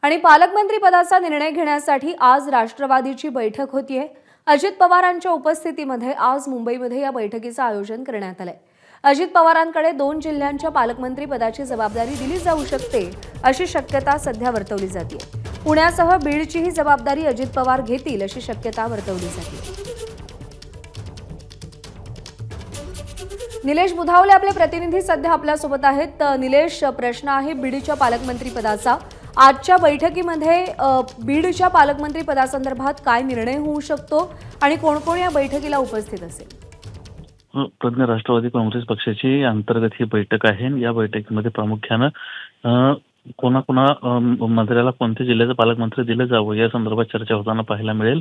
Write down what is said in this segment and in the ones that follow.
आणि पालकमंत्री पदाचा निर्णय घेण्यासाठी आज राष्ट्रवादीची बैठक होतीये। अजित पवारांच्या उपस्थितीमध्ये आज मुंबईमध्ये या बैठकीचं आयोजन करण्यात आलंय। अजित पवारांकडे 2 जिल्ह्यांच्या पालकमंत्री पदाची जबाबदारी दिली जाऊ शकते अशी शक्यता सध्या वर्तवली जाते। पुण्यासह बीडची ही जबाबदारी अजित पवार घेतील अशी शक्यता वर्तवली जाते। निलेश बुधावले आपले प्रतिनिधी सध्या आपल्या सोबत आहेत। निलेश, प्रश्न आहे बीडच्या पालकमंत्री पदाचा। आजच्या बैठकीमध्ये बीडच्या पालकमंत्री पदासंदर्भात काय निर्णय होऊ शकतो आणि कोण कोण या बैठकीला उपस्थित असेल? प्रज्ञा राष्ट्रवादी काँग्रेस पक्षाची अंतर्गत ही बैठक आहे। या बैठकीमध्ये प्रामुख्याने कोणा मंत्र्याला कोणत्या जिल्ह्याचं पालकमंत्री दिलं जावं या संदर्भात चर्चा होताना पाहायला मिळेल।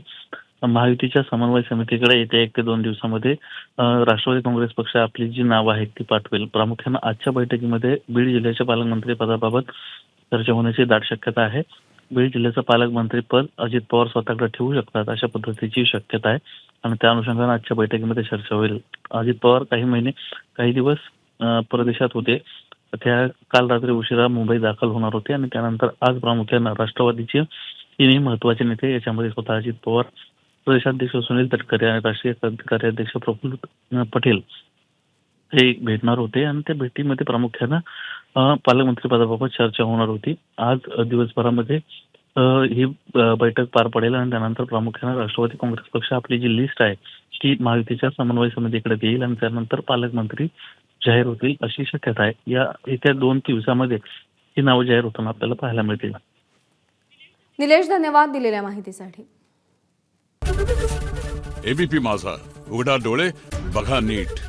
महायुतीच्या समन्वय समितीकडे येत्या 1 ते 2 दिवसामध्ये राष्ट्रवादी काँग्रेस पक्ष आपली जी नावं आहेत ती पाठवेल। प्रामुख्याने आजच्या बैठकीमध्ये बीड जिल्ह्याच्या पालकमंत्री पदाबाबत चर्चा होण्याची दाट शक्यता आहे। बीड जिल्ह्याचं पालकमंत्री पद अजित पवार स्वतःकडे ठेवू शकतात अशा पद्धतीची शक्यता आहे आणि त्या अनुषंगाने आजच्या बैठकीमध्ये चर्चा होईल। अजित पवार काही दिवस परदेशात होते। त्या काल रात्री उशिरा मुंबई दाखल होणार होते आणि त्यानंतर आज प्रामुख्याने राष्ट्रवादीचे 3 महत्त्वाचे नेते याच्यामध्ये स्वतः अजित पवार, प्रदेशाध्यक्ष सुनील तटकरे आणि राष्ट्रीय कार्याध्यक्ष प्रफुल्ल पटेल हे भेटणार होते आणि त्या भेटीमध्ये प्रामुख्याने पालकमंत्री पदाबाबत चर्चा होणार होती। आज दिवसभरामध्ये ही बैठक पार पडेल आणि त्यानंतर प्रामुख्याने राष्ट्रवादी काँग्रेस पक्ष आपली जी लिस्ट आहे ती महायुतीच्या समन्वय समितीकडे देईल आणि त्यानंतर पालकमंत्री जाहीर होतील अशी शक्यता आहे। या येत्या 2 दिवसामध्ये ही नावं जाहीर होताना आपल्याला पाहायला मिळतील। निलेश, धन्यवाद दिलेल्या माहितीसाठी। एबीपी माझा, उघडा डोळे बघा नीट।